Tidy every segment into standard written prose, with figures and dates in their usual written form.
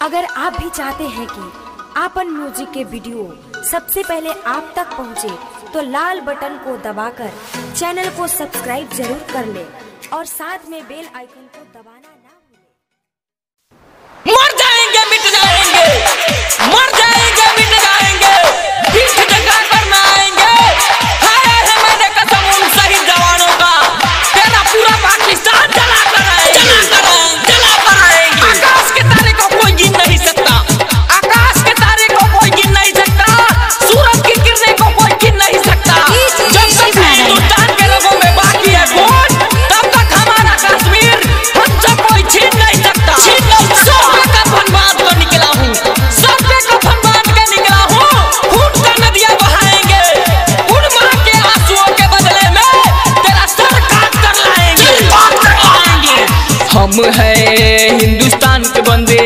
अगर आप भी चाहते हैं कि आपन म्यूजिक के वीडियो सबसे पहले आप तक पहुंचे, तो लाल बटन को दबाकर चैनल को सब्सक्राइब जरूर कर ले और साथ में बेल आइकन को दबाना ना भूलें। मर जाएंगे मिट जाएंगे, मर जाएंगे मिट जाएंगे, पीठ दिखा कर ना आएंगे। खाया है मैंने कसम उन शहीद जवानों का, तेरा पूरा पाकिस्तान जला कर आएंगे, जला कर आएंगे। आकाश के तारे को कोई गिन नहीं सकता, आकाश के तारे को कोई गिन नहीं सकता, सूरज की किरणें को कोई गिन नहीं सकता। जब तक हिंदुस्तान के लोगों में बाकी है खून, तब तक हमारा कश्मीर हमसे कोई छीन नहीं सकता। सर पे कफन बांध कर निकला हूँ, सर पे कफन बांध के निकला हूँ, खून का नदियाँ बहाएंगे, उन माँ के आंसुओं के बदले में तेरा सर काट कर लाएंगे। हम हैं हिंदुस्तान के बंदे,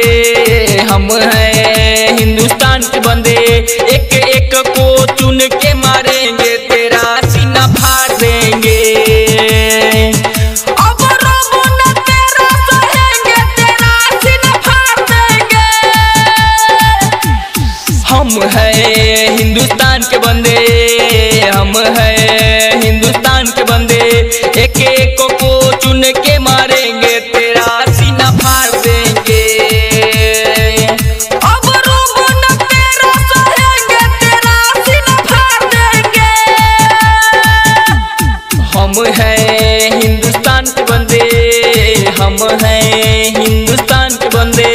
हम हैं हिंदुस्तान के बंदे, एक एक को चुन के मारेंगे, तेरा सीना फाड़ देंगे। अब रब न तेरा सहेंगे, तेरा सीना फाड़ देंगे। हम हैं हिंदुस्तान के बंदे, हम हैं हिंदुस्तान के बंदे, एक एक को चुन के मारेंगे, तेरा सीना फाड़ देंगे। अब रब न तेरा सहेंगे, तेरा सीना फाड़ देंगे। हम हैं हिंदुस्तान के बंदे, हम हैं हिंदुस्तान के बंदे।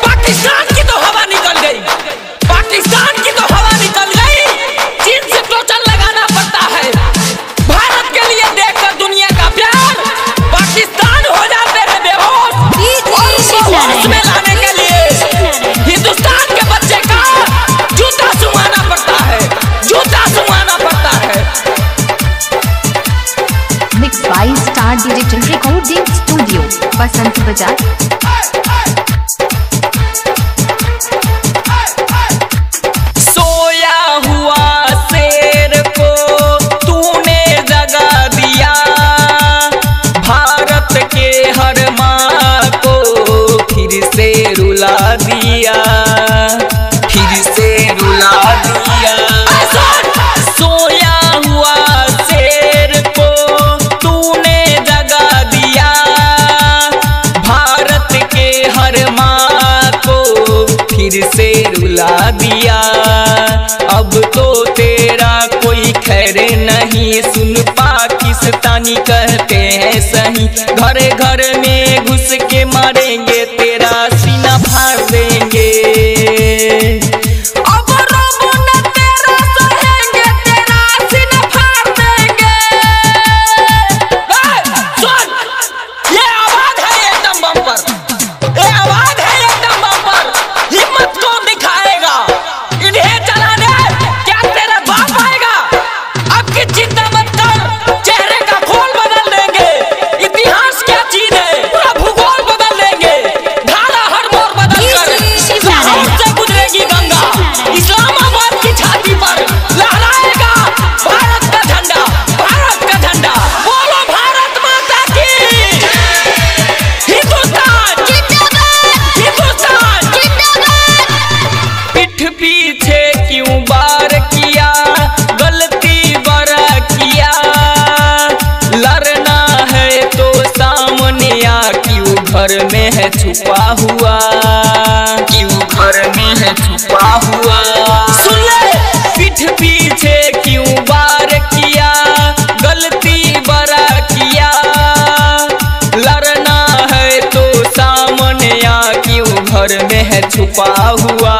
पाकिस्तान की तो हवा निकल गई, पाकिस्तान की तो हवा निकल गई, चीन से टोचन लगाना पड़ता है। भारत के लिए देखकर दुनिया का प्यार पाकिस्तान हो जाते हैं बेहोश, और उसको होश में लाने के लिए हिंदुस्तान के बच्चे का जूता सुमाना पड़ता है, जूता सुमाना पड़ता है। Mixed by Star Digital Recording Studio, बसंत बाजार। सोया हुआ शेर को तूने जगा दिया, भारत के हर माँ को फिर से रुला दिया, फिर से रुला दिया। सोया हुआ शेर को तूने जगा दिया, भारत के हर माँ को फिर से रुला दिया। अब तो तेरा कोई खैर नहीं, सुन पाकिस्तानी कहते हैं सही, घर घर में घुस के मारेंगे, तेरा सीना फाड़ देंगे। अब रब न तेरा सहेंगे, तेरा सीना फाड़ देंगे। सुन, ये आवाज है एकदम बम्पर, ये आवाज है एकदम बम्पर। हिम्मत कौन दिखाएगा इन्हें चलाने, क्या तेरा बाप आएगा? अब की चिंता मत कर, चेहरे का खोल बदल देंगे, इतिहास क्या चीज है पूरा भूगोल बदल देंगे, धारा हर मोड़ बदल कर लाहौर से गुजरेगी गंगा, इस्लामाबाद की छाती पर लहराएगा भारत का झंडा, भारत का झंडा। बोलो भारत माता की, हिंदुस्तान जिंदाबाद, हिंदुस्तान जिंदाबाद। पीठ पीछे क्यों वार किया, गलती बड़ा किया, लड़ना है तो सामने आ, क्यों घर में है छुपा हुआ, क्यों घर में है छुपा हुआ। सुन ले, पीठ पीछे क्यों वार किया, गलती बड़ा किया, लड़ना है तो सामने आ, क्यों घर में है छुपा हुआ।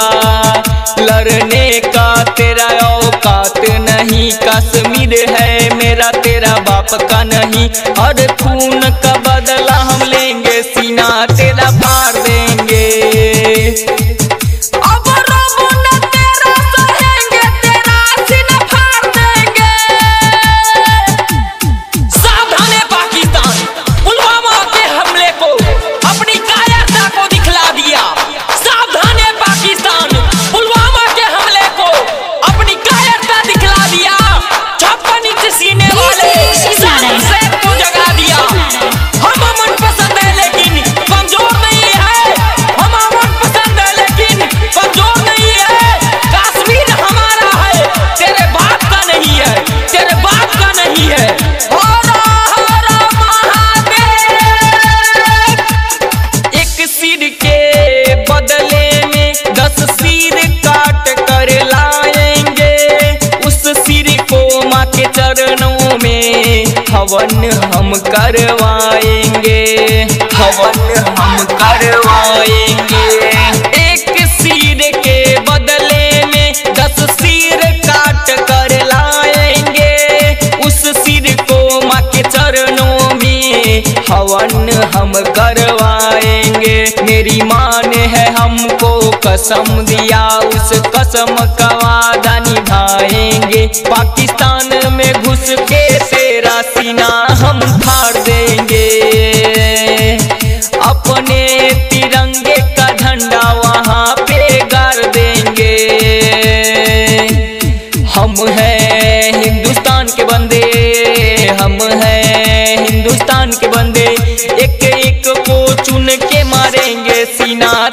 लड़ने का तेरा औकात नहीं, कश्मीर है मेरा तेरा बाप का नहीं, और खून का बदला हम लेंगे, सीना तेरा फाड़ देंगे। अब रब न तेरा सहेंगे, तेरा सीना फाड़ देंगे। सावधान है पाकिस्तान, पुलवामा के हमले को अपनी कायरता को दिखला दिया। सावधान है पाकिस्तान, पुलवामा के हमले को अपनी कायरता दिखला दिया। 56 इंच सीने वाले को जगा दिया। हम अमन पसंद है लेकिन कमजोर हवन हम करवाएंगे, हवन हम करवाएंगे। एक सिर के बदले में 10 सिर काट कर लाएंगे, उस सिर को माँ के चरणों में हवन हम करवाएंगे। मेरी माँ ने है हमको कसम दिया, उस कसम का वादा निभाएंगे। पाकिस्तान में घुस के तेरा सीना हम फाड़ देंगे, अपने तिरंगे का झंडा वहाँ पे गाड़ देंगे। हम हैं हिंदुस्तान के बंदे, हम हैं हिंदुस्तान के बंदे, एक एक को चुन के मारेंगे सीना